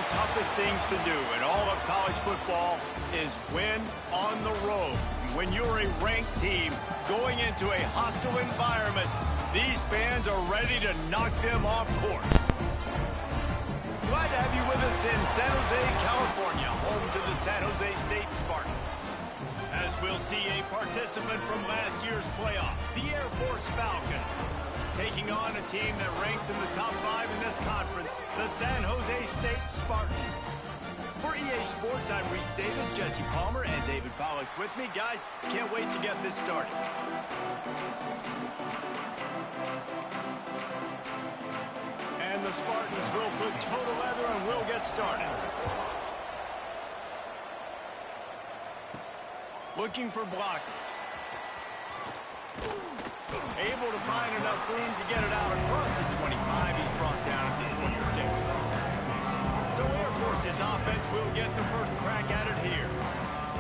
toughest things to do in all of college football is win on the road. When you're a ranked team going into a hostile environment, these fans are ready to knock them off course. Glad to have you with us in San Jose, California, home to the San Jose State Spartans. As we'll see a participant from last year's playoff, the Air Force Falcons, taking on a team that ranks in the top 5 in this conference, the San Jose State Spartans. For EA Sports, I'm Reese Davis, Jesse Palmer, and David Pollack with me. Guys, can't wait to get this started. And the Spartans will put toe to leather and we'll get started. Looking for blockers. Able to find enough room to get it out across the 25. He's brought down at the 26. So Air Force's offense will get the first crack at it here.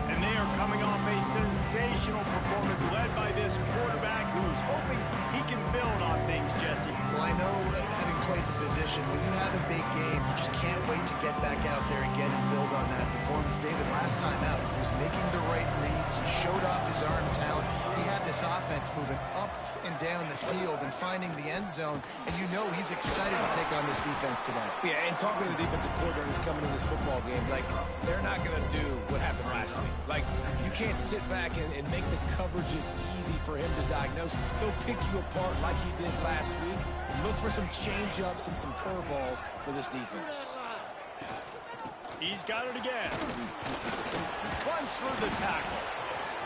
And they are coming off a sensational performance led by this quarterback who's hoping he can build on things, Jesse. Well, I know, having played the position, when you have a big game, you just can't wait to get back out there again and build on that performance. David, last time out, he was making the right reads. He showed off his arm talent. He had this offense moving up and down the field and finding the end zone, and you know he's excited to take on this defense today. Yeah, and talking to the defensive coordinator who's coming in this football game, like, they're not going to do what happened last week. Like, you can't sit back and make the coverages easy for him to diagnose. He'll pick you apart like he did last week. Look for some change-ups and some curveballs for this defense. He's got it again. Runs through the tackle.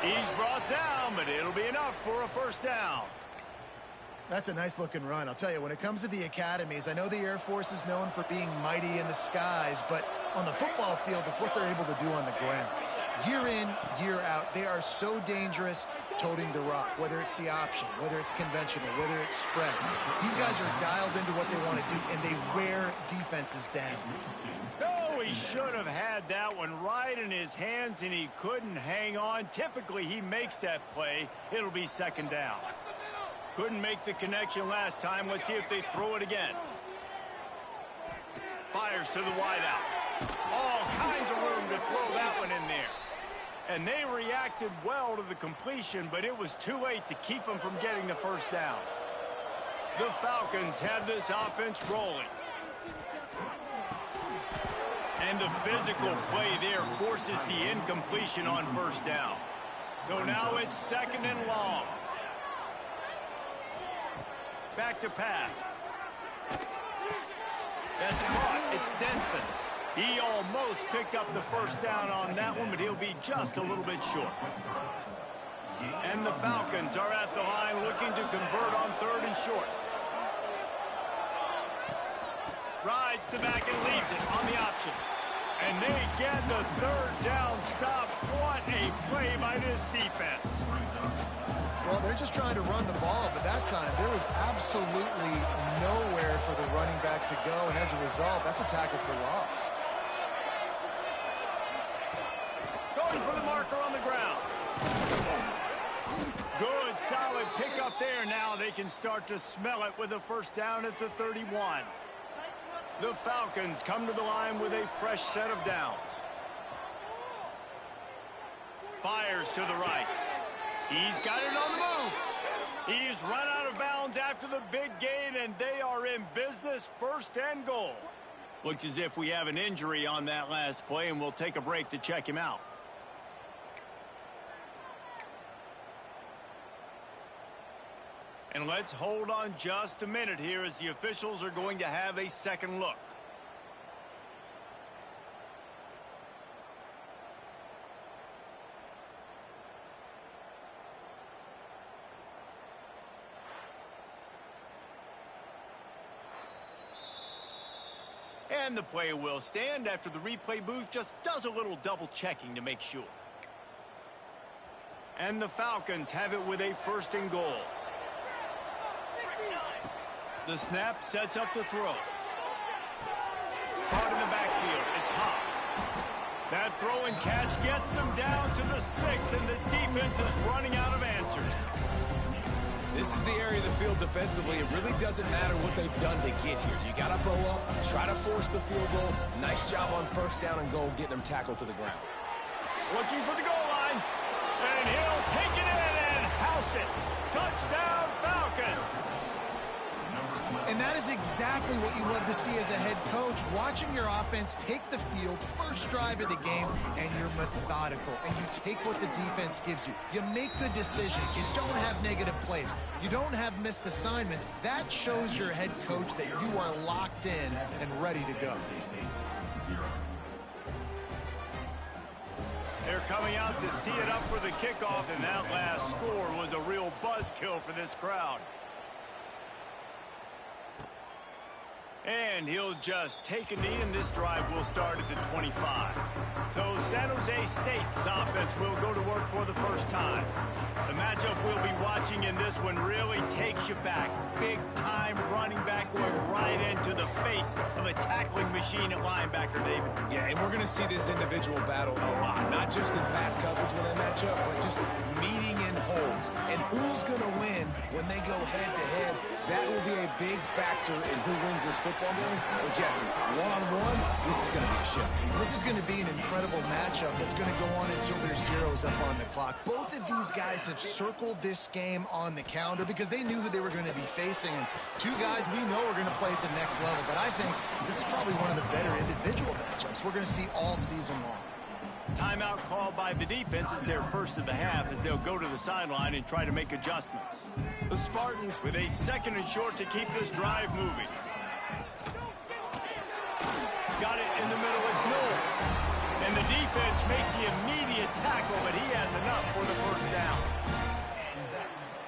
He's brought down, but it'll be enough for a first down. That's a nice-looking run. I'll tell you, when it comes to the academies, I know the Air Force is known for being mighty in the skies, but on the football field, it's what they're able to do on the ground. Year in, year out, they are so dangerous toting the rock, whether it's the option, whether it's conventional, whether it's spread. These guys are dialed into what they want to do, and they wear defenses down. Oh, he should have had that one right in his hands, and he couldn't hang on. Typically, he makes that play. It'll be second down. Couldn't make the connection last time. Let's see if they throw it again. Fires to the wideout. All kinds of room to throw that one in there. And they reacted well to the completion, but it was too late to keep them from getting the first down. The Falcons have this offense rolling. And the physical play there forces the incompletion on first down. So now it's second and long. Back to pass. That's caught. It's Denson. He almost picked up the first down on that one, but he'll be just a little bit short. And the Falcons are at the line looking to convert on third and short. Rides the back and leaves it on the option. And they get the third down stop. What a play by this defense. Well, they're just trying to run the ball, but that time there was absolutely nowhere for the running back to go, and as a result, that's a tackle for loss. Going for the marker on the ground. Good, solid pickup there. Now they can start to smell it with a first down at the 31. The Falcons come to the line with a fresh set of downs. Fires to the right. He's got it on the move. He's run out of bounds after the big gain, and they are in business, first and goal. Looks as if we have an injury on that last play, and we'll take a break to check him out. And let's hold on just a minute here as the officials are going to have a second look. And the play will stand after the replay booth just does a little double checking to make sure. And the Falcons have it with a first and goal. The snap sets up the throw. Caught in the backfield. It's Huff. That throw and catch gets them down to the 6, and the defense is running out of answers. This is the area of the field defensively. It really doesn't matter what they've done to get here. You got to bow up, try to force the field goal. Nice job on first down and goal, getting them tackled to the ground. Looking for the goal line. And he'll take it in and house it. Touchdown, Falcons. And that is exactly what you love to see as a head coach, watching your offense take the field, first drive of the game, and you're methodical, and you take what the defense gives you. You make good decisions. You don't have negative plays. You don't have missed assignments. That shows your head coach that you are locked in and ready to go. They're coming out to tee it up for the kickoff, and that last score was a real buzzkill for this crowd. And he'll just take a knee, and this drive will start at the 25. So San Jose State's offense will go to work for the first time. The matchup we'll be watching in this one really takes you back. Big-time running back going right into the face of a tackling machine at linebacker, David. Yeah, and we're going to see this individual battle a lot, not just in pass coverage when they match up, but just meeting in holes. And who's going to win when they go head-to-head? That will be a big factor in who wins this football game. Well, Jesse, one-on-one, this is going to be a show. This is going to be an incredible matchup that's going to go on until there's zeros up on the clock. Both of these guys have circled this game on the calendar because they knew who they were going to be facing. And two guys we know are going to play at the next level. But I think this is probably one of the better individual matchups we're going to see all season long. Timeout called by the defense is their first of the half as they'll go to the sideline and try to make adjustments. The Spartans with a 2nd and short to keep this drive moving. Got it in the middle, it's Knowles. And the defense makes the immediate tackle, but he has enough for the first down.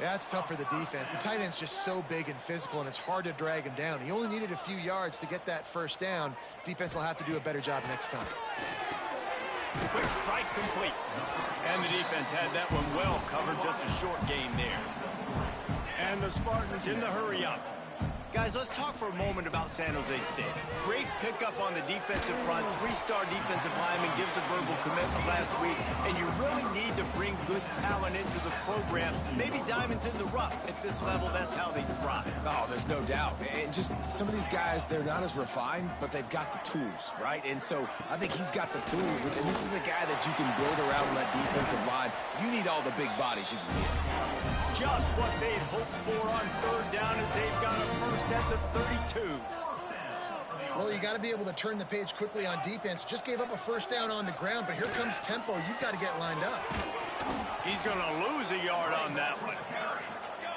Yeah, it's tough for the defense. The tight end's just so big and physical, and it's hard to drag him down. He only needed a few yards to get that first down. Defense will have to do a better job next time. Quick strike complete. And the defense had that one well covered, just a short gain there. And the Spartans in the hurry up. Guys, let's talk for a moment about San Jose State. Great pickup on the defensive front. 3-star defensive lineman gives a verbal commitment last week, and you really need to bring good talent into the program. Maybe diamonds in the rough. At this level, that's how they thrive. Oh, there's no doubt. And just some of these guys, they're not as refined, but they've got the tools, right? And so I think he's got the tools, and this is a guy that you can build around that defensive line. You need all the big bodies you can get. Just what they'd hoped for on 3rd down as they've got a first at the 32. Well, you got to be able to turn the page quickly on defense. Just gave up a first down on the ground, but here comes tempo. You've got to get lined up. He's going to lose a yard on that one.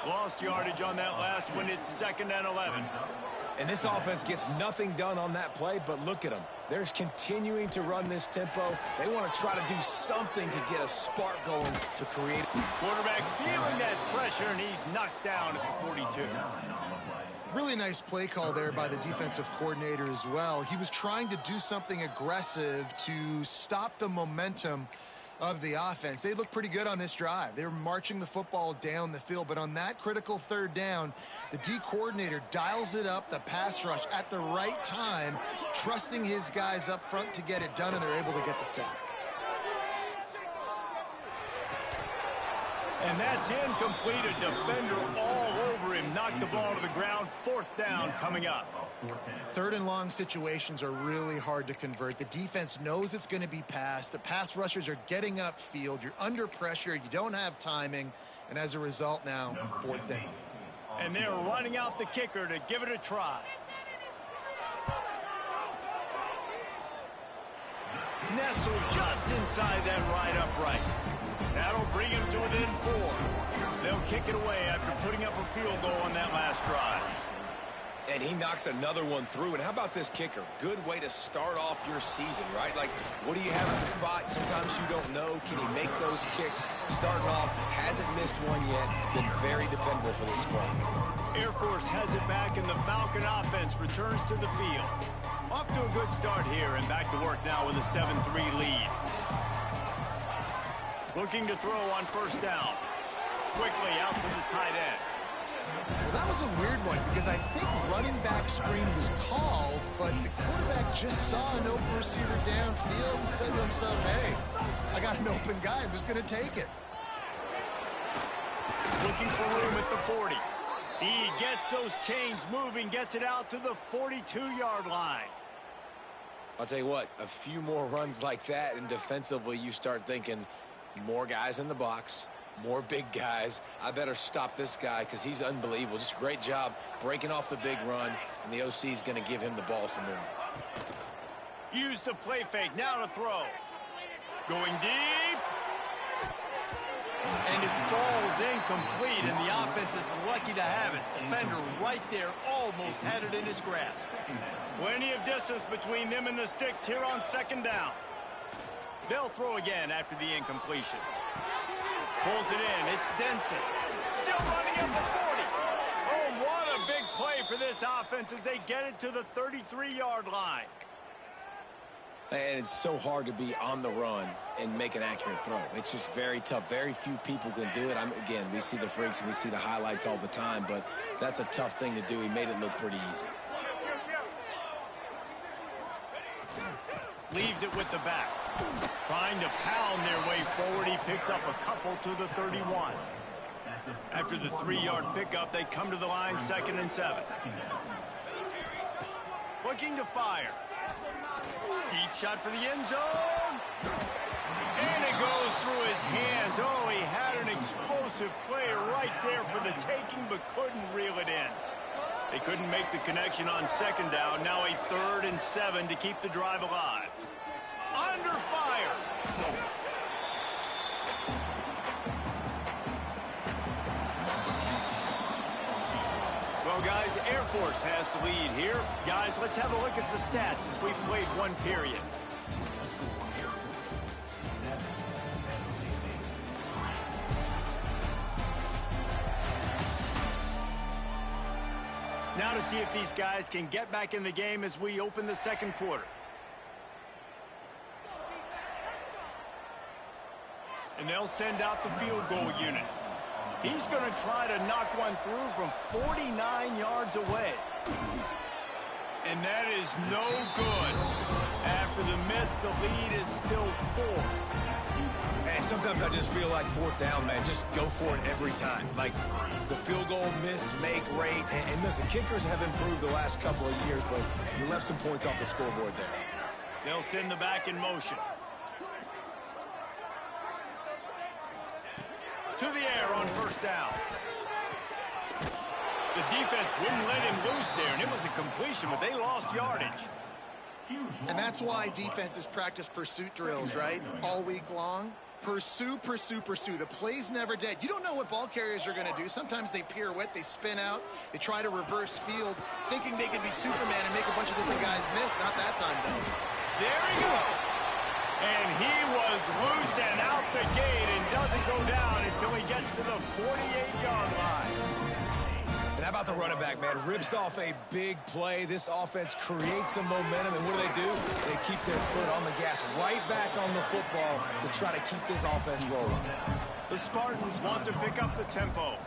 Lost yardage on that last one. It's 2nd and 11. And this offense gets nothing done on that play, but look at them. They're continuing to run this tempo. They want to try to do something to get a spark going to create. Quarterback feeling that pressure, and he's knocked down at the 42. Really nice play call there by the defensive coordinator as well. He was trying to do something aggressive to stop the momentum of the offense. They looked pretty good on this drive. They were marching the football down the field, but on that critical 3rd down, the D coordinator dials it up, the pass rush at the right time, trusting his guys up front to get it done, and they're able to get the sack. And that's incomplete. A defender all over him. Knocked the ball to the ground. 4th down coming up. 3rd and long situations are really hard to convert. The defense knows it's going to be passed. The pass rushers are getting upfield. You're under pressure. You don't have timing. And as a result now, 4th down. And they're running out the kicker to give it a try. Nestled just inside that right upright. That'll bring him to within 4. They'll kick it away after putting up a field goal on that last drive. And he knocks another one through. And how about this kicker? Good way to start off your season, right? Like, what do you have at the spot? Sometimes you don't know. Can he make those kicks? Starting off, hasn't missed one yet. Been very dependable for this squad. Air Force has it back, and the Falcon offense returns to the field. Off to a good start here, and back to work now with a 7-3 lead. Looking to throw on 1st down. Quickly out to the tight end. Well, that was a weird one because I think running back screen was called, but the quarterback just saw an open receiver downfield and said to himself, hey, I got an open guy. I'm just going to take it. looking for room at the 40. He gets those chains moving, gets it out to the 42-yard line. I'll tell you what, a few more runs like that, and defensively you start thinking more guys in the box, more big guys. I better stop this guy because he's unbelievable. Just a great job breaking off the big run, and the OC is going to give him the ball some more. Use the play fake, now to throw. Going deep. And it falls incomplete, and the offense is lucky to have it. Defender right there almost had it in his grasp. Plenty of distance between them and the sticks here on second down. They'll throw again after the incompletion. Pulls it in. It's Denson. Still running at the 40. Oh, what a big play for this offense as they get it to the 33-yard line. And it's so hard to be on the run and make an accurate throw. It's just very tough. Very few people can do it. Again, we see the freaks and we see the highlights all the time, but that's a tough thing to do. He made it look pretty easy. Leaves it with the back. Trying to pound their way forward. He picks up a couple to the 31. After the 3-yard pickup, they come to the line, 2nd and 7. Looking to fire. Deep shot for the end zone. And it goes through his hands. Oh, he had an explosive play right there for the taking, but couldn't reel it in. They couldn't make the connection on 2nd down. Now a 3rd and 7 to keep the drive alive. Under fire. Well, guys, Air Force has the lead here. Guys, let's have a look at the stats as we've played one period. Now to see if these guys can get back in the game as we open the 2nd quarter. And they'll send out the field goal unit. He's going to try to knock one through from 49 yards away. And that is no good. After the miss, the lead is still 4. And sometimes I just feel like 4th down, man. Just go for it every time. Like the field goal miss, make rate. And listen, kickers have improved the last couple of years, but you left some points off the scoreboard there. They'll send the back in motion. To the air on 1st down. The defense wouldn't let him loose there, and it was a completion, but they lost yardage. And that's why defenses practice pursuit drills, right? All week long. Pursue, pursue, pursue. The play's never dead. You don't know what ball carriers are going to do. Sometimes they pirouette, they spin out, they try to reverse field, thinking they can be Superman and make a bunch of different guys miss. Not that time, though. There he goes. And he was loose and out the gate and doesn't go down until he gets to the 48-yard line. And how about the running back, man? Rips off a big play. This offense creates some momentum, and what do? They keep their foot on the gas, right back on the football to try to keep this offense rolling. The Spartans want to pick up the tempo.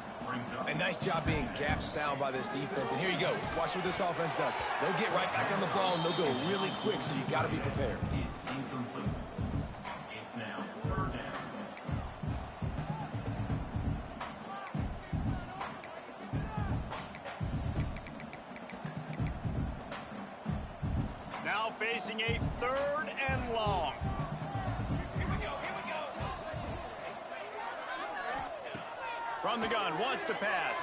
A nice job being gap sound by this defense. And here you go. Watch what this offense does. They'll get right back on the ball, and they'll go really quick, so you got to be prepared. Now facing a 3rd and long. From the gun, wants to pass.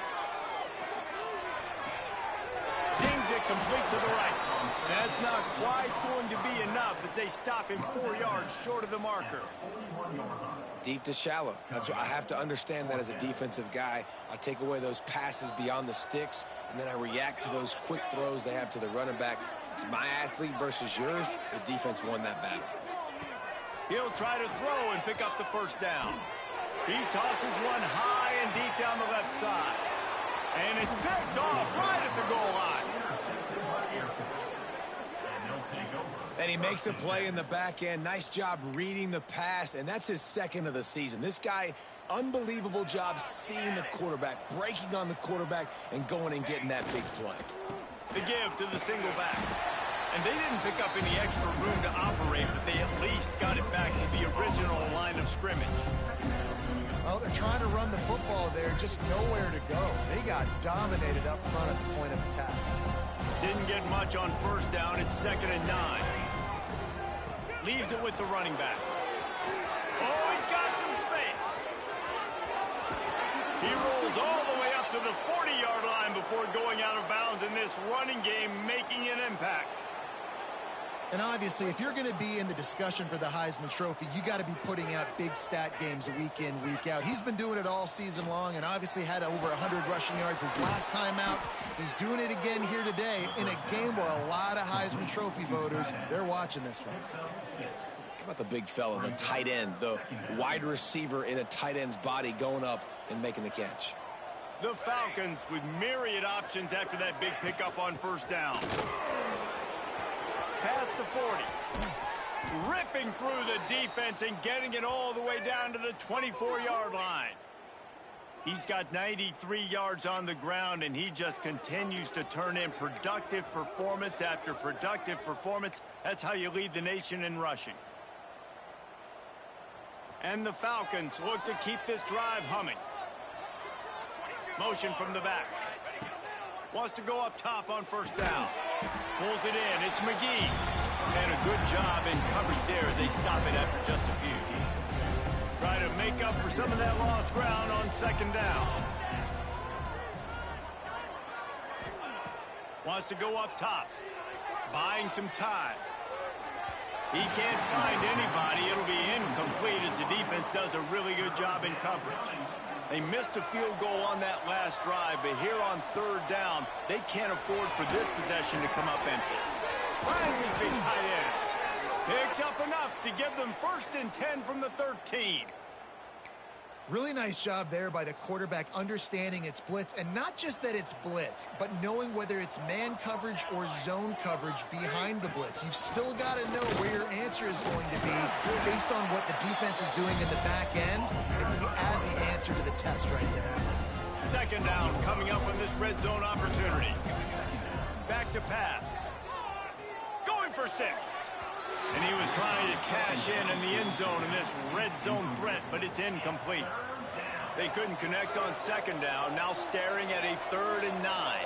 Zings it complete to the right. That's not quite going to be enough as they stop him 4 yards short of the marker. Deep to shallow. That's what I have to understand that as a defensive guy. I take away those passes beyond the sticks, and then I react to those quick throws they have to the running back. It's my athlete versus yours. The defense won that battle. He'll try to throw and pick up the 1st down. He tosses one high and deep down the left side. And it's picked off right at the goal line. And he makes a play in the back end. Nice job reading the pass, and that's his 2nd of the season. This guy, unbelievable job seeing the quarterback, breaking on the quarterback, and going and getting that big play. The give to the single back. And they didn't pick up any extra room to operate, but they at least got it back to the original line of scrimmage. Well, they're trying to run the football there, just nowhere to go. They got dominated up front at the point of attack. Didn't get much on first down. It's 2nd and 9. Leaves it with the running back. Oh, he's got some space. He rolls all the way up to the 40-yard line before going out of bounds in this running game, making an impact. And obviously, if you're going to be in the discussion for the Heisman Trophy, you got to be putting out big stat games week in, week out. He's been doing it all season long and obviously had over 100 rushing yards his last time out. He's doing it again here today in a game where a lot of Heisman Trophy voters, they're watching this one. How about the big fella, the tight end, the wide receiver in a tight end's body going up and making the catch? The Falcons with myriad options after that big pickup on first down. Past the 40. Ripping through the defense and getting it all the way down to the 24-yard line. He's got 93 yards on the ground, and he just continues to turn in productive performance after productive performance. That's how you lead the nation in rushing. And the Falcons look to keep this drive humming. Motion from the back. Wants to go up top on first down. Pulls it in. It's McGee. And a good job in coverage there as they stop it after just a few. Try to make up for some of that lost ground on second down. Wants to go up top. Buying some time. He can't find anybody. It'll be incomplete as the defense does a really good job in coverage. They missed a field goal on that last drive, but here on third down, they can't afford for this possession to come up empty. Finds his big tight end. Picks up enough to give them 1st and 10 from the 13. Really nice job there by the quarterback understanding it's blitz, and not just that it's blitz, but knowing whether it's man coverage or zone coverage behind the blitz. You've still got to know where your answer is going to be based on what the defense is doing in the back end, and you add the answer to the test right there. Second down coming up on this red zone opportunity. Back to pass. Going for 6. And he was trying to cash in the end zone in this red zone threat, but it's incomplete. They couldn't connect on second down, now staring at a 3rd and 9.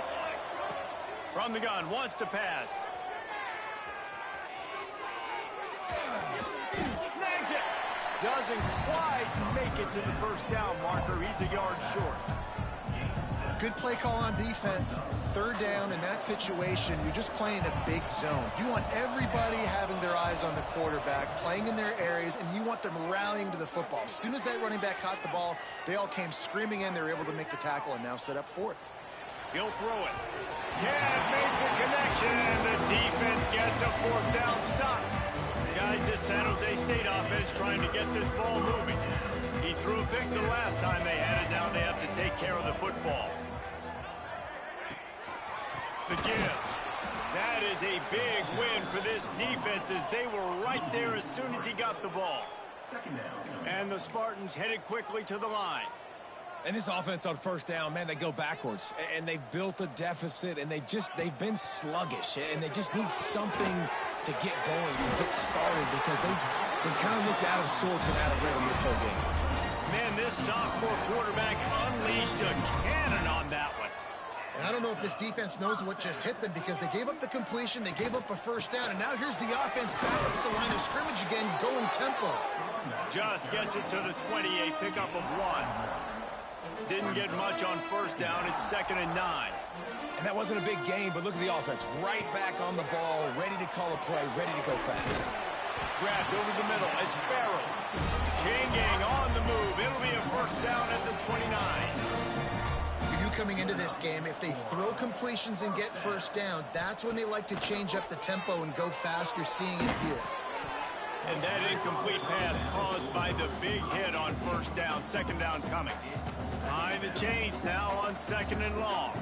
From the gun, wants to pass. Snags it. Doesn't quite make it to the first down marker. He's a yard short. Good play call on defense. 3rd down in that situation, you're just playing a big zone. You want everybody having their eyes on the quarterback, playing in their areas, and you want them rallying to the football. As soon as that running back caught the ball, they all came screaming in. They were able to make the tackle and now set up 4th. He'll throw it. Can't make the connection, and the defense gets a 4th down stop. Guys, this San Jose State offense trying to get this ball moving. He threw a pick the last time they had it. Now they have to take care of the football. The give. That is a big win for this defense as they were right there as soon as he got the ball. And the Spartans headed quickly to the line. And this offense on first down, man, they go backwards. And they've built a deficit, and they've been sluggish. And they just need something to get going, to get started, because they kind of looked out of sorts and out of rhythm this whole game. Man, this sophomore quarterback unleashed a cannon on that one. And I don't know if this defense knows what just hit them, because they gave up the completion, they gave up a first down, and now here's the offense back up at the line of scrimmage again, going tempo. Just gets it to the 28, pickup of 1. Didn't get much on first down. It's 2nd and 9. And that wasn't a big game, but look at the offense. Right back on the ball, ready to call a play, ready to go fast. Grabbed over the middle. It's Barrow. Chain gang on the move. It'll be a first down at the 29. Coming into this game, if they throw completions and get first downs, that's when they like to change up the tempo and go fast. You're seeing it here. And that incomplete pass caused by the big hit on first down. Second down coming. Behind the chains now on 2nd and long.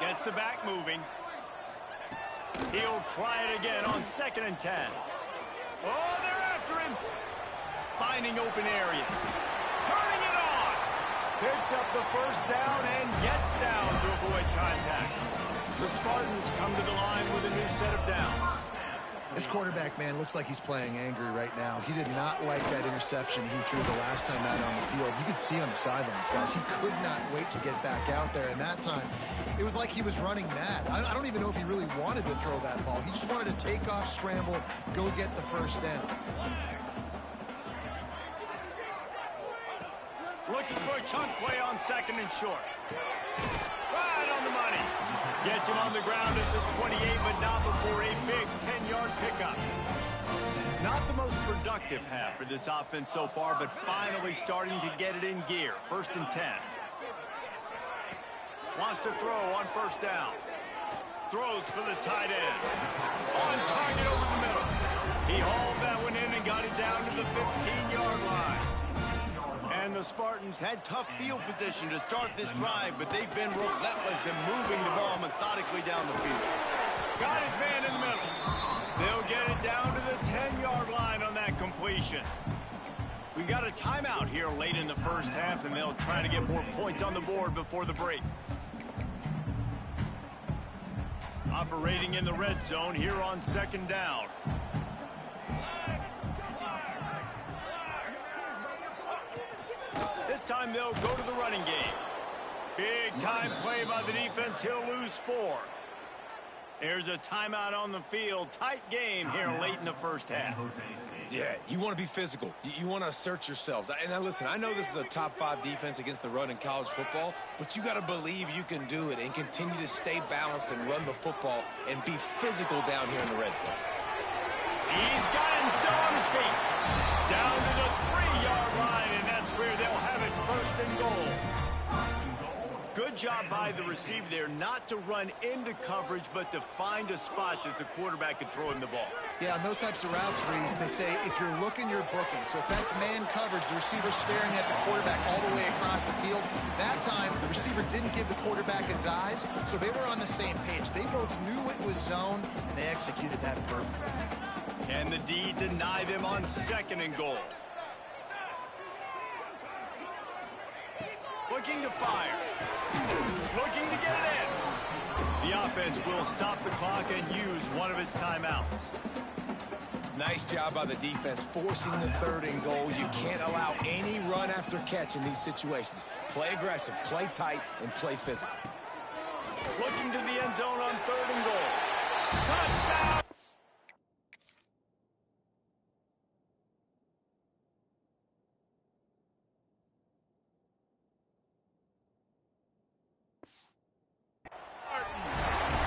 Gets the back moving. He'll try it again on 2nd and 10. Oh, they're after him. Finding open areas. Turning it on. Picks up the first down and gets down to avoid contact. The Spartans come to the line with a new set of downs. This quarterback, man, looks like he's playing angry right now. He did not like that interception he threw the last time out on the field. You could see on the sidelines, guys. He could not wait to get back out there. And that time, it was like he was running mad. I don't even know if he really wanted to throw that ball. He just wanted to take off, scramble, go get the first down. Looking for a chunk play on second and short. Right on the money. Gets him on the ground at the 28, but not before a big 10-yard pickup. Not the most productive half for this offense so far, but finally starting to get it in gear. 1st and 10. Wants to throw on first down. Throws for the tight end. On target over the middle. He hauled that one in and got it down to the 15-yard line. And the Spartans had tough field position to start this drive, but they've been relentless in moving the ball methodically down the field. Got his man in the middle. They'll get it down to the 10-yard line on that completion. We've got a timeout here late in the first half, and they'll try to get more points on the board before the break. Operating in the red zone here on 2nd down. This time they'll go to the running game. Big time play by the defense. He'll lose 4. There's a timeout on the field. Tight game here late in the first half. Yeah, you want to be physical. You want to assert yourselves. And now listen, I know this is a top 5 defense against the run in college football, but you got to believe you can do it and continue to stay balanced and run the football and be physical down here in the red zone. He's got him still on his feet. Down to the 3-yard line, and that's where they'll have it 1st and goal. Good job by the receiver there not to run into coverage, but to find a spot that the quarterback could throw him the ball. Yeah, on those types of routes, Reese, they say if you're looking, you're booking. So if that's man coverage, the receiver's staring at the quarterback all the way across the field. That time, the receiver didn't give the quarterback his eyes, so they were on the same page. They both knew it was zone, and they executed that perfectly. Can the D deny them on 2nd and goal? Looking to fire. Looking to get it in. The offense will stop the clock and use one of its timeouts. Nice job by the defense forcing the 3rd and goal. You can't allow any run after catch in these situations. Play aggressive, play tight, and play physical. Looking to the end zone on 3rd and goal. Touchdown!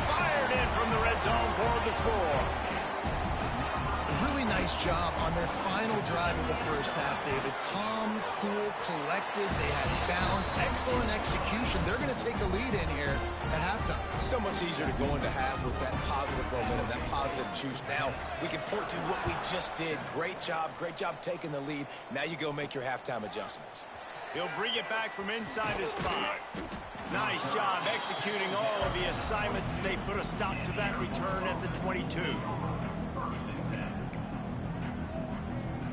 Fired in from the red zone for the score. Really nice job on their final drive of the first half, David. Calm, cool, collected. They had balance, excellent execution. They're going to take a lead in here at halftime. It's so much easier to go into half with that positive momentum, that positive juice. Now we can point to what we just did. Great job taking the lead. Now you go make your halftime adjustments. He'll bring it back from inside his 5. Nice job executing all of the assignments as they put a stop to that return at the 22.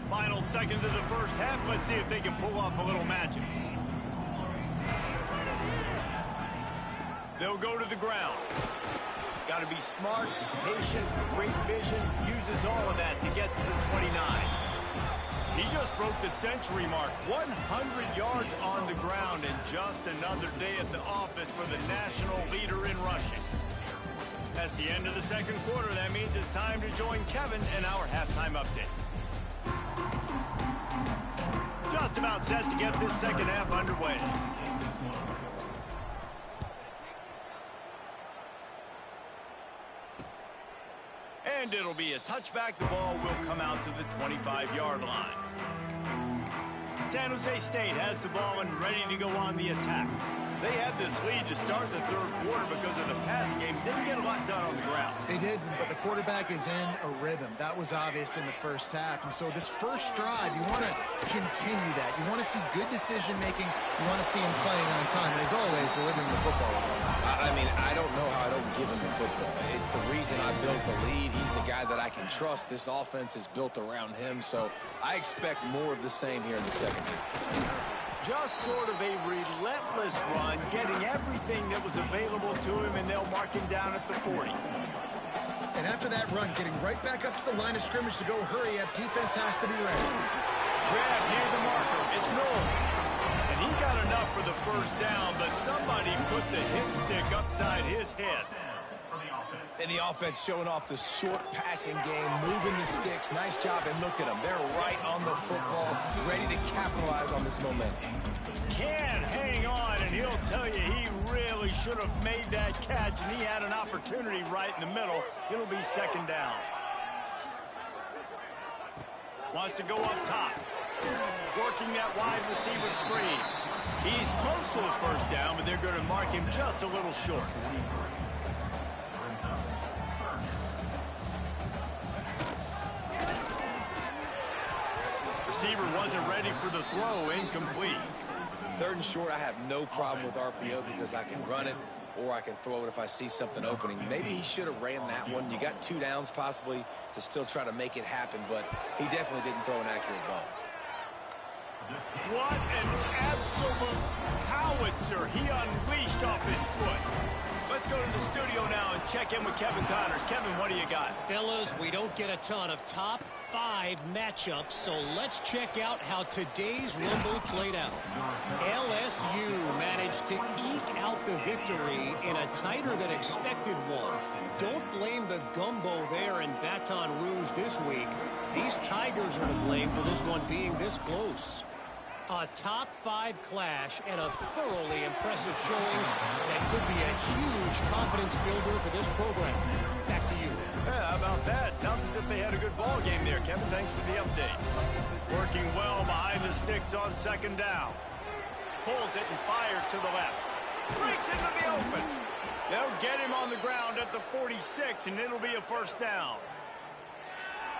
Final seconds of the first half. Let's see if they can pull off a little magic. They'll go to the ground. Got to be smart, patient, great vision. Uses all of that to get to the 29. He just broke the century mark. 100 yards on the ground, and just another day at the office for the national leader in rushing. That's the end of the second quarter. That means it's time to join Kevin in our halftime update. Just about set to get this second half underway. And it'll be a touchback. The ball will come out to the 25-yard line. San Jose State has the ball and ready to go on the attack. They had this lead to start the 3rd quarter because of the passing game. Didn't get a lot done on the ground. They didn't, but the quarterback is in a rhythm. That was obvious in the first half. And so this first drive, you want to continue that. You want to see good decision-making. You want to see him playing on time. And as always, delivering the football. I mean, I don't know how I don't give him the football. It's the reason I built the lead. He's the guy that I can trust. This offense is built around him. So I expect more of the same here in the second half. Just sort of a relentless run, getting everything that was available to him, and they'll mark him down at the 40. And after that run, getting right back up to the line of scrimmage to go hurry up, defense has to be ready. Grab near the marker. It's Knowles. And he got enough for the first down, but somebody put the hit stick upside his head. And the offense showing off the short passing game, moving the sticks. Nice job, and look at them. They're right on the football, ready to capitalize on this momentum. Can hang on, and he'll tell you he really should have made that catch, and he had an opportunity right in the middle. It'll be second down. Wants to go up top. Working that wide receiver screen. He's close to the first down, but they're going to mark him just a little short. Receiver wasn't ready for the throw. Incomplete. Third and short, I have no problem with RPO because I can run it or I can throw it if I see something opening. Maybe he should have ran that one. You got 2 downs possibly to still try to make it happen, but he definitely didn't throw an accurate ball. What an absolute howitzer he unleashed off his foot. Let's go to the studio now and check in with Kevin Connors. Kevin, what do you got? Fellas, we don't get a ton of top 5 matchups, so let's check out how today's Rumble played out. LSU managed to eke out the victory in a tighter than expected one. Don't blame the gumbo there in Baton Rouge this week. These Tigers are to blame for this one being this close. A top 5 clash and a thoroughly impressive showing that could be a huge confidence builder for this program. Back to you. Yeah, how about that? Sounds as if they had a good ball game there. Kevin, thanks for the update. Working well behind the sticks on second down. Pulls it and fires to the left. Breaks into the open. They'll get him on the ground at the 46, and it'll be a first down.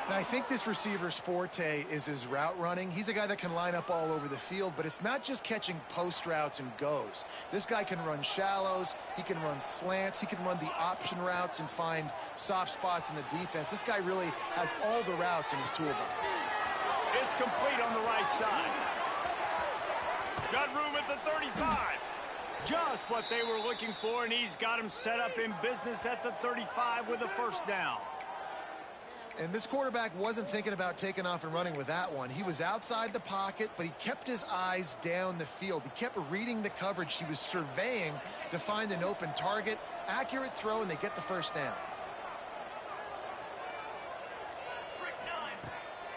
Now, I think this receiver's forte is his route running. He's a guy that can line up all over the field, but it's not just catching post routes and goes. This guy can run shallows, he can run slants, he can run the option routes and find soft spots in the defense. This guy really has all the routes in his toolbox. It's complete on the right side. Got room at the 35. Just what they were looking for, and he's got him set up in business at the 35 with a first down. And this quarterback wasn't thinking about taking off and running with that one. He was outside the pocket, but he kept his eyes down the field. He kept reading the coverage. He was surveying to find an open target. Accurate throw, and they get the first down.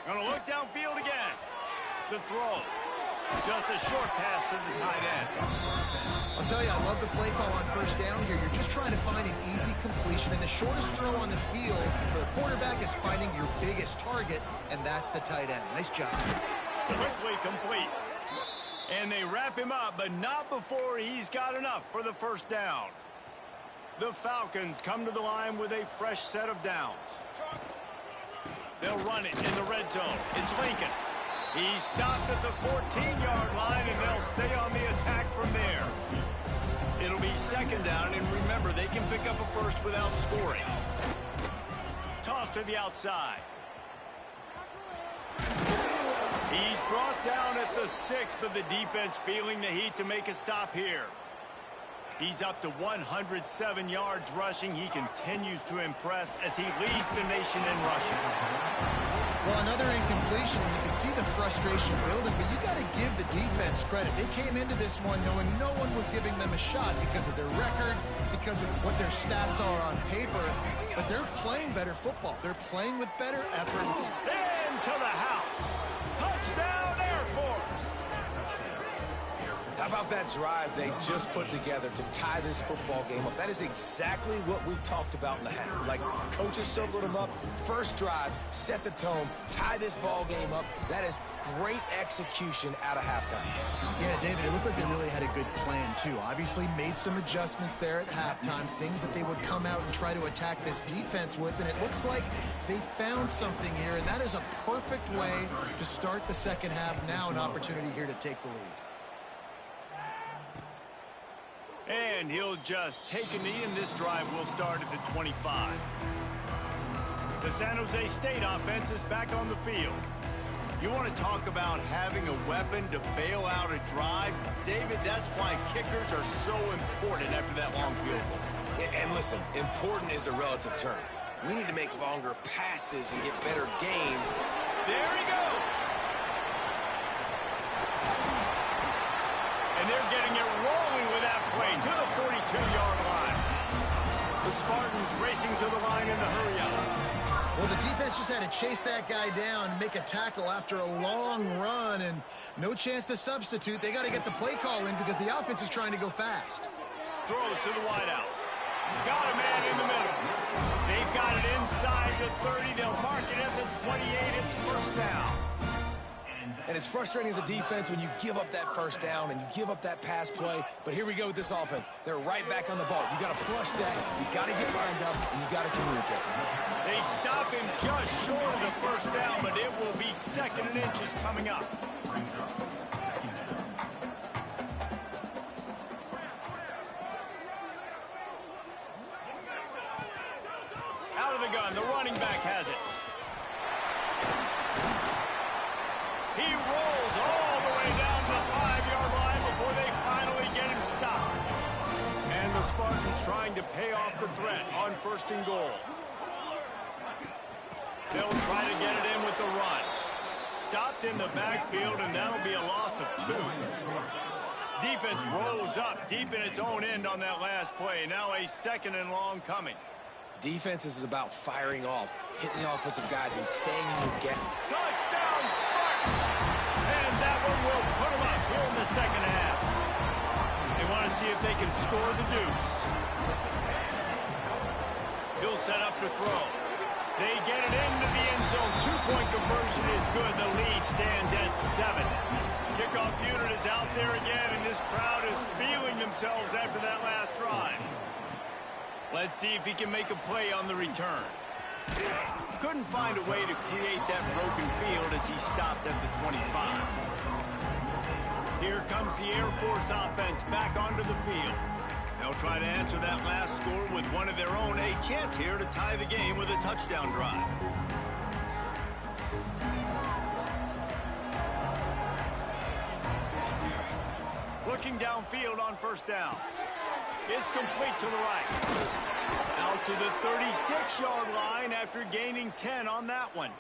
Gonna look downfield again. The throw. Just a short pass to the tight end. I'll tell you, I love the play call on first down here. You're just trying to find an easy completion, and the shortest throw on the field for the quarterback is finding your biggest target, and that's the tight end. Nice job. Quickly complete. And they wrap him up, but not before he's got enough for the first down. The Falcons come to the line with a fresh set of downs. They'll run it in the red zone. It's Lincoln. He stopped at the 14-yard line, and they'll stay on the attack from there. It'll be second down, and remember, they can pick up a first without scoring. Toss to the outside. He's brought down at the 6, but the defense feeling the heat to make a stop here. He's up to 107 yards rushing. He continues to impress as he leads the nation in rushing. Well, another incompletion, and you can see the frustration building, but you got to give the defense credit. They came into this one knowing no one was giving them a shot because of their record, because of what their stats are on paper, but they're playing better football. They're playing with better effort. Into the house. Touchdown, Air Force. How about that drive they just put together to tie this football game up? That is exactly what we talked about in the half. Like, coaches circled them up. First drive, set the tone, tie this ball game up. That is great execution out of halftime. Yeah, David, it looked like they really had a good plan, too. Obviously made some adjustments there at halftime, things that they would come out and try to attack this defense with, and it looks like they found something here, and that is a perfect way to start the second half. Now an opportunity here to take the lead. And he'll just take a knee, and this drive will start at the 25. The San Jose State offense is back on the field. You want to talk about having a weapon to bail out a drive? David, that's why kickers are so important after that long field goal. And listen, important is a relative term. We need to make longer passes and get better gains. There he goes. And they're getting it rolling with that play to the 42-yard line. The Spartans racing to the line in the hurry up. Well, the defense just had to chase that guy down and make a tackle after a long run, and no chance to substitute. They got to get the play call in because the offense is trying to go fast. Throws to the wideout. Got a man in the middle. They've got it inside the 30. They'll mark it at the 28. It's first down. And it's frustrating as a defense when you give up that first down and you give up that pass play. But here we go with this offense. They're right back on the ball. You got to flush that. You got to get lined up, and you got to communicate. They stop him just short of the first down, but it will be 2nd and inches coming up. Out of the gun, the running back has it. He rolls all the way down the 5-yard line before they finally get him stopped. And the Spartans trying to pay off the threat on 1st and goal. They'll try to get it in with the run. Stopped in the backfield, and that'll be a loss of 2. Defense rolls up deep in its own end on that last play. Now a 2nd and long coming. Defense is about firing off, hitting the offensive guys, and staying in your gap. Touchdown, Spartans! And that one will put them up here in the 2nd half. They want to see if they can score the deuce. He'll set up to throw. They get it into the end zone. 2-point conversion is good. The lead stands at 7. Kickoff unit is out there again, and this crowd is feeling themselves after that last drive. Let's see if he can make a play on the return. Couldn't find a way to create that broken field as he stopped at the 25. Here comes the Air Force offense back onto the field. They'll try to answer that last score with one of their own. A chance here to tie the game with a touchdown drive. Looking downfield on 1st down. It's complete to the right. Out to the 36-yard line after gaining 10 on that one.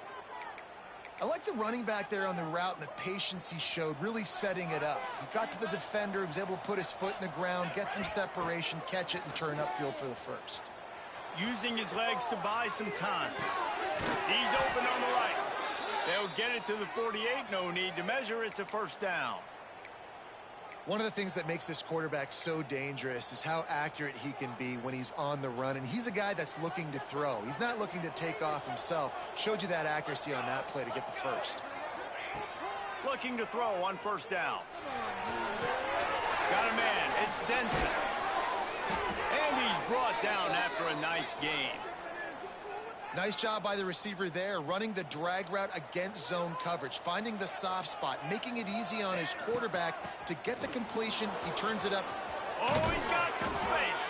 I like the running back there on the route and the patience he showed, really setting it up. He got to the defender, he was able to put his foot in the ground, get some separation, catch it, and turn upfield for the 1st. Using his legs to buy some time. He's open on the right. They'll get it to the 48. No need to measure. It's a 1st down. One of the things that makes this quarterback so dangerous is how accurate he can be when he's on the run. And he's a guy that's looking to throw. He's not looking to take off himself. Showed you that accuracy on that play to get the 1st. Looking to throw on 1st down. Got a man. It's Denson. And he's brought down after a nice gain. Nice job by the receiver there, running the drag route against zone coverage, finding the soft spot, making it easy on his quarterback to get the completion. He turns it up. Oh, he's got some space.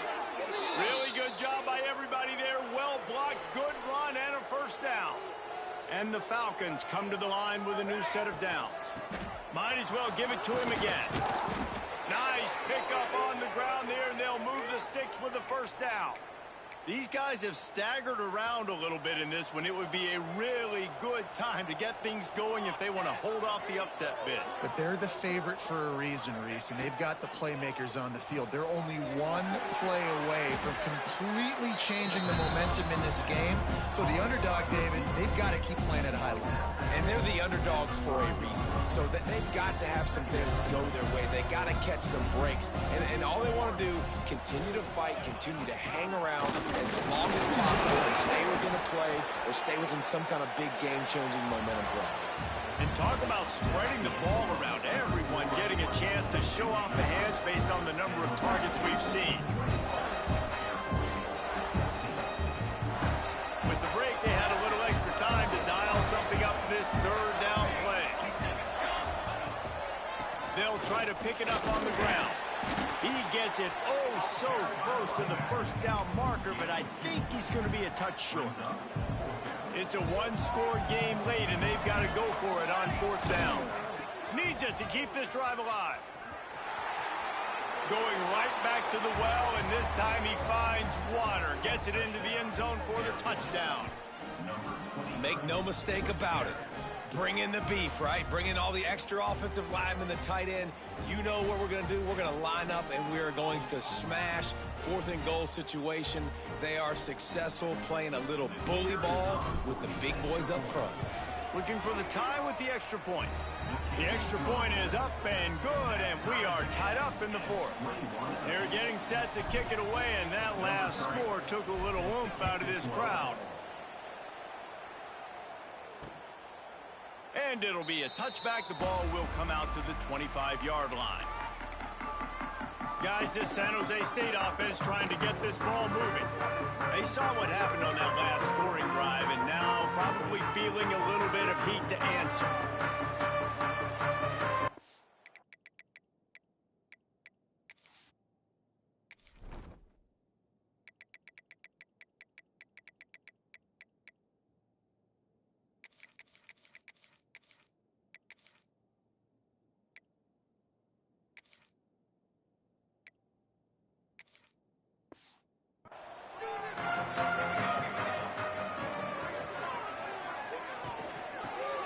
Really good job by everybody there. Well blocked, good run, and a 1st down. And the Falcons come to the line with a new set of downs. Might as well give it to him again. Nice pickup on the ground there, and they'll move the sticks with the 1st down. These guys have staggered around a little bit in this one. It would be a really good time to get things going if they want to hold off the upset bid. But they're the favorite for a reason, Reese, and they've got the playmakers on the field. They're only one play away from completely changing the momentum in this game. So the underdog, David, they've got to keep playing at a high level. And they're the underdogs for a reason. So that they've got to have some things go their way. They got to catch some breaks. And all they want to do, continue to fight, continue to hang around as long as possible and stay within a play or stay within some kind of big game-changing momentum play. And talk about spreading the ball around. Everyone getting a chance to show off the hands based on the number of targets we've seen. With the break, they had a little extra time to dial something up for this 3rd down play. They'll try to pick it up on the ground. He gets it so close to the 1st down marker, but I think he's going to be a touch short. It's a one-score game late, and they've got to go for it on 4th down. Needs it to keep this drive alive. going right back to the well, and this time he finds water. Gets it into the end zone for the touchdown. Make no mistake about it. Bring in the beef, right? Bring in all the extra offensive linemen, the tight end. You know what we're going to do. We're going to line up, and we're going to smash 4th and goal situation. They are successful playing a little bully ball with the big boys up front. Looking for the tie with the extra point. The extra point is up and good, and we are tied up in the 4th. They're getting set to kick it away, and that last score took a little oomph out of this crowd. And it'll be a touchback. The ball will come out to the 25-yard line. Guys, this San Jose State offense trying to get this ball moving. They saw what happened on that last scoring drive, and now probably feeling a little bit of heat to answer.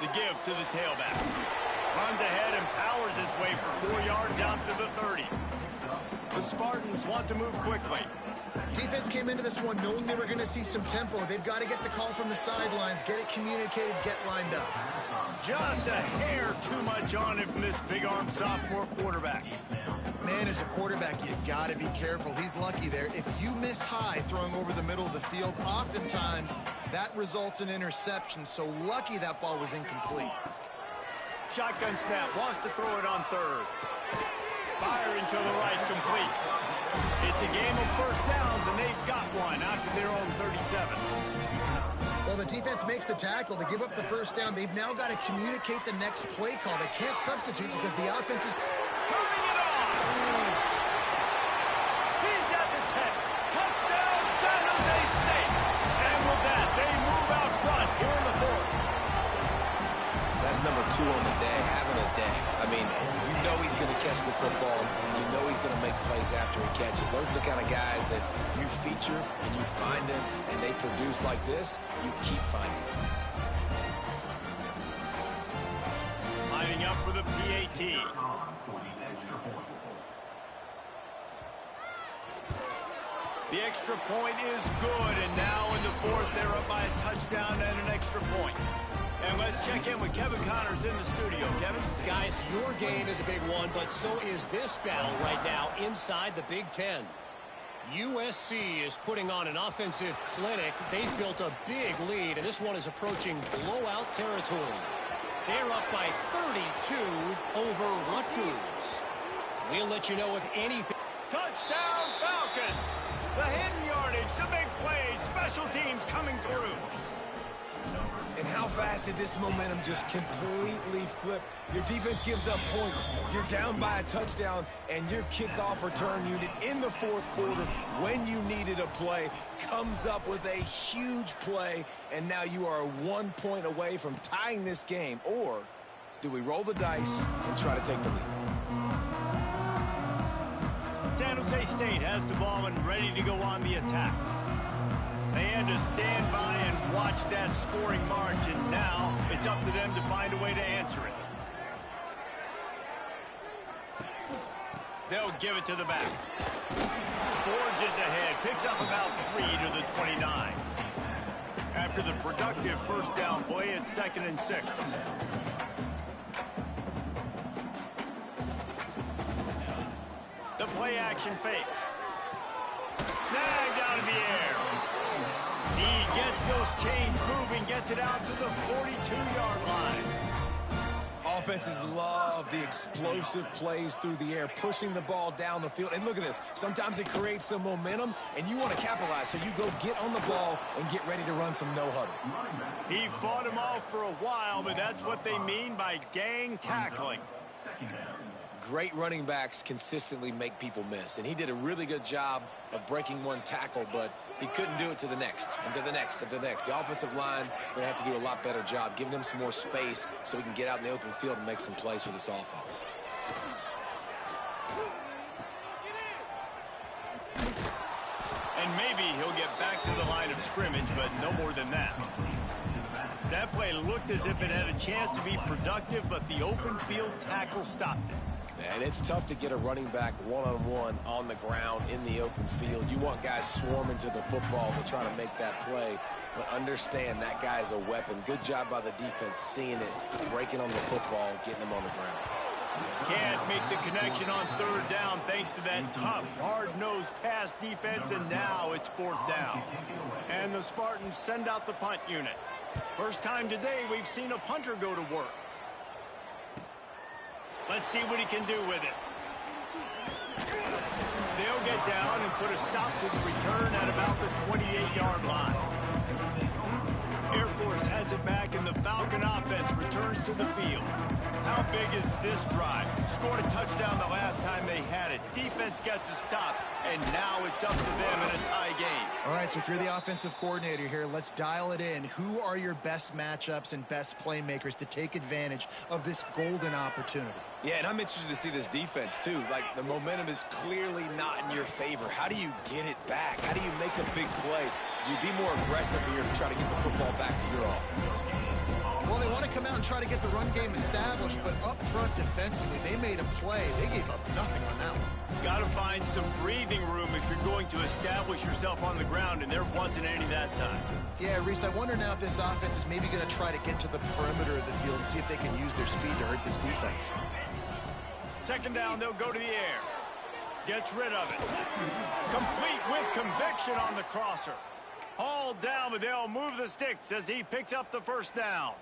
The give to the tailback. Runs ahead and powers his way for 4 yards out to the 30. The Spartans want to move quickly. Defense came into this one knowing they were going to see some tempo. They've got to get the call from the sidelines, get it communicated, get lined up. Just a hair too much on it from this big-armed sophomore quarterback. Man, as a quarterback, you got to be careful. He's lucky there. If you miss high throwing over the middle of the field, oftentimes that results in interception. So lucky that ball was incomplete. Shotgun snap, wants to throw it on 3rd. Firing to the right, complete. It's a game of first downs, and they've got one out to their own 37. Well, the defense makes the tackle. They give up the first down. They've now got to communicate the next play call. They can't substitute because the offense is turning it on. He's at the 10. Touchdown, San Jose State. And with that, they move out front here in the 4th. That's number 2 on the day, having a day. I mean, you know he's going to catch the football, and you know he's going to make plays after he catches. Those are the kind of guys that you feature and you find them, and they produce like this. You keep finding them. Lining up for the PAT. The extra point is good, and now in the 4th, they're up by a touchdown and an extra point. And let's check in with Kevin Connors in the studio. Kevin? Guys, your game is a big one, but so is this battle right now inside the Big Ten. USC is putting on an offensive clinic. They've built a big lead, and this one is approaching blowout territory. They're up by 32 over Rutgers. We'll let you know if anything. Touchdown, Falcons! The hidden yardage, the big plays, special teams coming through. And how fast did this momentum just completely flip? Your defense gives up points. You're down by a touchdown, and your kickoff return unit in the 4th quarter, when you needed a play, comes up with a huge play, and now you are 1 point away from tying this game. Or do we roll the dice and try to take the lead? San Jose State has the ball and ready to go on the attack. They had to stand by and watch that scoring march, and now it's up to them to find a way to answer it. They'll give it to the back. Forges ahead, picks up about 3 to the 29. After the productive first down play, it's 2nd and 6. The play action fake. Snagged out of the air. He gets those chains moving, gets it out to the 42-yard line. Offenses love the explosive plays through the air, pushing the ball down the field. And look at this. Sometimes it creates some momentum, and you want to capitalize. So you go get on the ball and get ready to run some no-huddle. He fought him off for a while, but that's what they mean by gang tackling. Great running backs consistently make people miss, and he did a really good job of breaking one tackle, but he couldn't do it to the next, and to the next, and to the next. The offensive line going to have to do a lot better job, giving him some more space so he can get out in the open field and make some plays for this offense. And maybe he'll get back to the line of scrimmage, but no more than that. That play looked as if it had a chance to be productive, but the open field tackle stopped it. And it's tough to get a running back one-on-one on the ground in the open field. You want guys swarming to the football to try to make that play, but understand that guy's a weapon. Good job by the defense seeing it, breaking on the football, getting him on the ground. Can't make the connection on third down thanks to that tough, hard-nosed pass defense, and now it's fourth down. And the Spartans send out the punt unit. First time today we've seen a punter go to work. Let's see what he can do with it. They'll get down and put a stop to the return at about the 28-yard line. Air Force has it back, and the Falcon offense returns to the field. How big is this drive? Scored a touchdown the last time they had it. Defense gets a stop, and now it's up to them in a tie game. All right, so if you're the offensive coordinator here, let's dial it in. Who are your best matchups and best playmakers to take advantage of this golden opportunity? Yeah, and I'm interested to see this defense, too. Like, the momentum is clearly not in your favor. How do you get it back? How do you make a big play? Do you be more aggressive here to try to get the football back to your offense? Well, they want to come out and try to get the run game established, but up front defensively, they made a play. They gave up nothing on that one. Got to find some breathing room if you're going to establish yourself on the ground, and there wasn't any that time. Yeah, Reese, I wonder now if this offense is maybe going to try to get to the perimeter of the field and see if they can use their speed to hurt this defense. Second down, they'll go to the air. Gets rid of it. Complete with conviction on the crosser. Hauled down, but they'll move the sticks as he picks up the first down.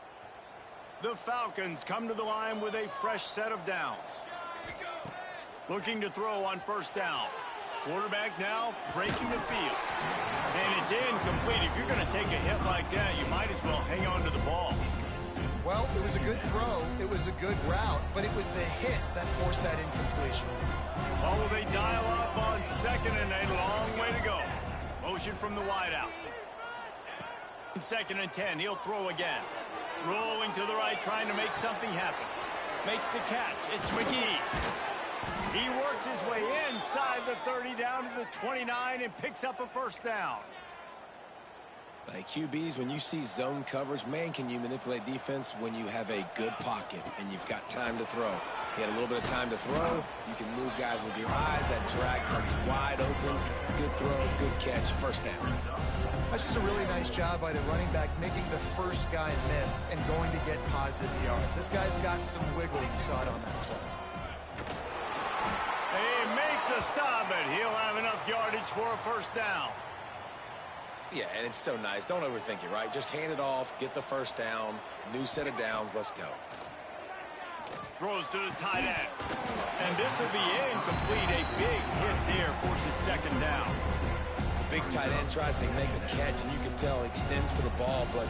The Falcons come to the line with a fresh set of downs. Looking to throw on first down. Quarterback now breaking the field. And it's incomplete. If you're going to take a hit like that, you might as well hang on to the ball. Well, it was a good throw. It was a good route, but it was the hit that forced that incompletion. Oh, will they dial up on second, and a long way to go. Motion from the wideout. Second and 10, he'll throw again. Rolling to the right, trying to make something happen. Makes the catch. It's McGee. He works his way inside the 30 down to the 29 and picks up a first down. Like QBs, when you see zone coverage, man, can you manipulate defense when you have a good pocket and you've got time to throw. He had a little bit of time to throw. You can move guys with your eyes. That drag comes wide open. Good throw, good catch, first down. That's just a really nice job by the running back making the first guy miss and going to get positive yards. This guy's got some wiggle. You saw it on that play. They make the stop, but he'll have enough yardage for a first down. Yeah, and it's so nice. Don't overthink it, right? Just hand it off, get the first down, new set of downs, let's go. Throws to the tight end. And this will be incomplete. A big hit there forces second down. Big tight end tries to make a catch, and you can tell he extends for the ball, but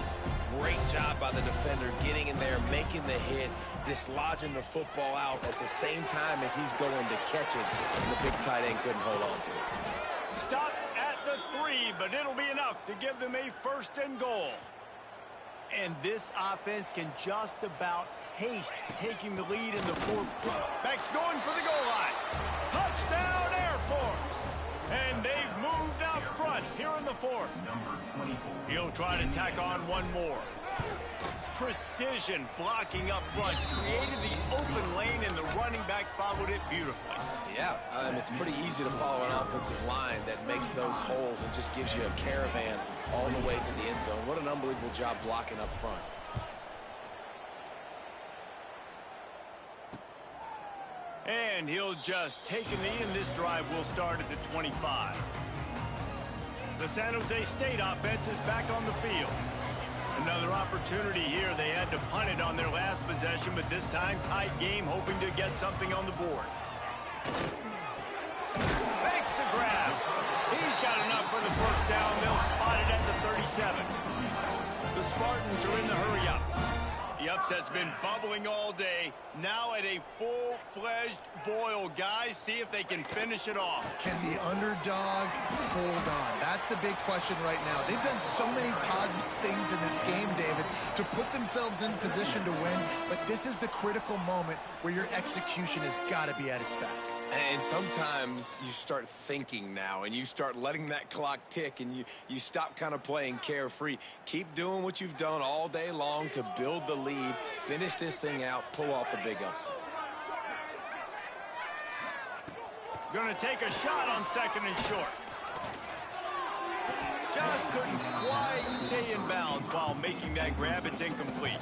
great job by the defender getting in there, making the hit, dislodging the football out at the same time as he's going to catch it, and the big tight end couldn't hold on to it. Stop at the 3, but it'll be enough to give them a first and goal. And this offense can just about taste taking the lead in the fourth quarter. Back's going for the goal line. Touchdown, Air Force. And they've moved out front here in the fourth. He'll try to tack on one more. Precision blocking up front created the open lane, and the running back followed it beautifully. Yeah, it's pretty easy to follow an offensive line that makes those holes and just gives you a caravan all the way to the end zone. What an unbelievable job blocking up front. And he'll just take a knee, and this drive will start at the 25. The San Jose State offense is back on the field. Another opportunity here. They had to punt it on their last possession, but this time tight game, hoping to get something on the board. Makes the grab. He's got enough for the first down. They'll spot it at the 37. The Spartans are in the hurry up. The upset's been bubbling all day. Now at a full-fledged boil. Guys, see if they can finish it off. Can the underdog hold on? That's the big question right now. They've done so many positive things in this game, David, to put themselves in position to win. But this is the critical moment where your execution has got to be at its best. And sometimes you start thinking now, and you start letting that clock tick, and you stop kind of playing carefree. Keep doing what you've done all day long to build the lead, finish this thing out, pull off the big upset. Going to take a shot on second and short. Just couldn't quite stay in bounds while making that grab. It's incomplete.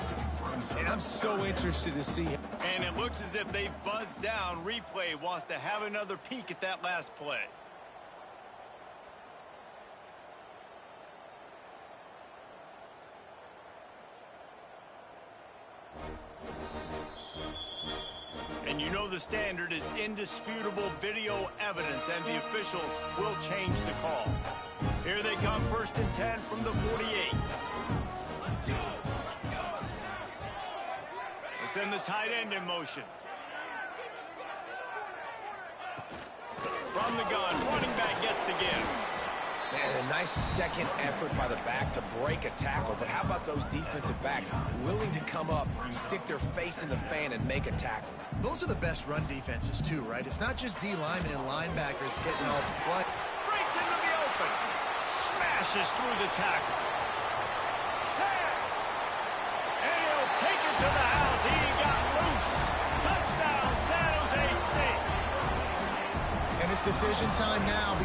And I'm so interested to see. And it looks as if they've buzzed down. Replay wants to have another peek at that last play. And you know the standard is indisputable video evidence, and the officials will change the call. Here they come, 1st and 10 from the 48. They send the tight end in motion. From the gun, running back gets to give. Man, a nice second effort by the back to break a tackle. But how about those defensive backs willing to come up, stick their face in the fan, and make a tackle? Those are the best run defenses, too, right? It's not just D linemen and linebackers getting all the play. Breaks into the open. Smashes through the tackle. And he'll take it to the house. He got loose. Touchdown, San Jose State. And it's decision time now.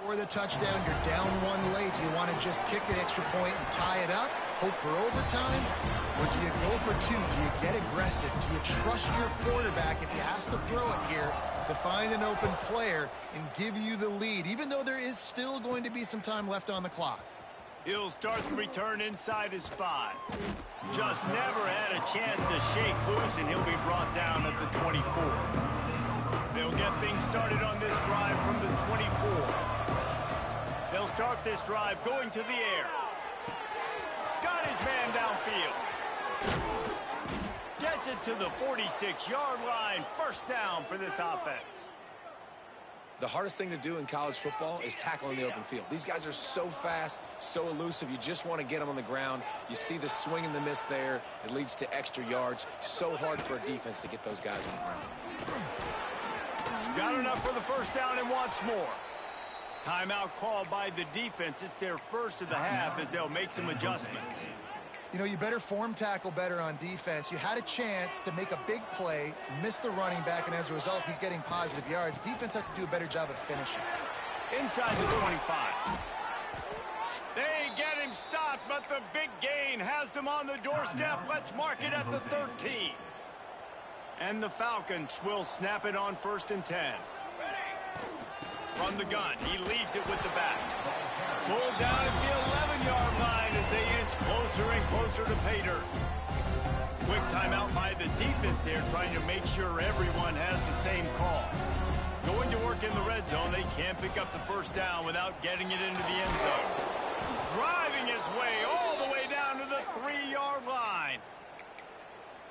For the touchdown, you're down one late. Do you want to just kick an extra point and tie it up, hope for overtime? Or do you go for two? Do you get aggressive? Do you trust your quarterback if he has to throw it here to find an open player and give you the lead, even though there is still going to be some time left on the clock? He'll start the return inside his 5. Just never had a chance to shake loose, and he'll be brought down at the 24. They'll get things started on this drive from the 24. They'll start this drive going to the air. Got his man downfield. Gets it to the 46-yard line. First down for this offense. The hardest thing to do in college football is tackle in the open field. These guys are so fast, so elusive. You just want to get them on the ground. You see the swing and the miss there. It leads to extra yards. So hard for a defense to get those guys on the ground. Got enough for the first down and wants more. Timeout called by the defense. It's their first of the half as they'll make some adjustments. You know, you better form tackle better on defense. You had a chance to make a big play, miss the running back, and as a result, he's getting positive yards. Defense has to do a better job of finishing. Inside the 25. They get him stopped, but the big gain has them on the doorstep. Let's mark it at the 13. And the Falcons will snap it on 1st and 10. From the gun, he leaves it with the back. Pulled down at the 11-yard line as they inch closer and closer to pay dirt. Quick timeout by the defense there, trying to make sure everyone has the same call. Going to work in the red zone, they can't pick up the first down without getting it into the end zone. Driving his way all the way down to the 3-yard line.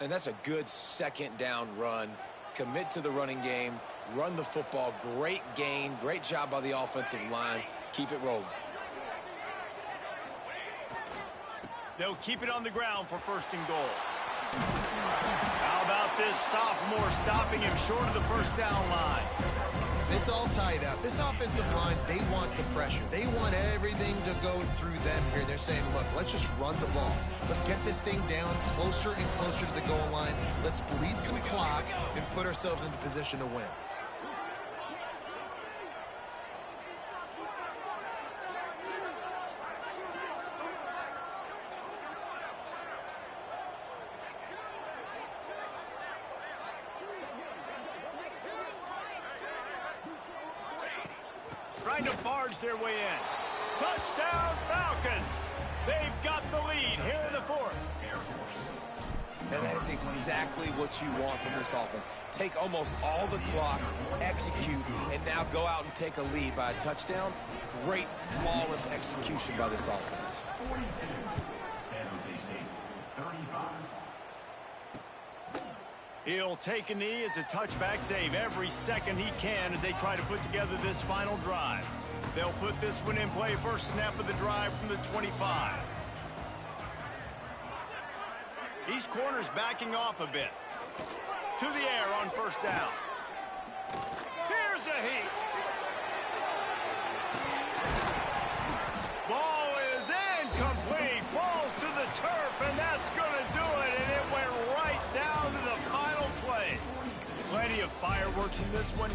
And that's a good second down run. Commit to the running game, run the football. Great gain, great job by the offensive line. Keep it rolling. They'll keep it on the ground for 1st and goal. How about this sophomore stopping him short of the first down line? It's all tied up. This offensive line, they want the pressure. They want everything to go through them here. They're saying, look, let's just run the ball. Let's get this thing down closer and closer to the goal line. Let's bleed some clock and put ourselves into position to win. Trying to barge their way in. Touchdown, Falcons! They've got the lead here in the 4th. And that is exactly what you want from this offense. Take almost all the clock, execute, and now go out and take a lead by a touchdown. Great, flawless execution by this offense. He'll take a knee. It's a touchback save every second he can as they try to put together this final drive. They'll put this one in play first snap of the drive from the 25. These corners backing off a bit. To the air on first down. Here's a heat. Ball is incomplete. Falls to the turf, and that's going to do it. And it went right down to the final play. Plenty of fireworks in this one.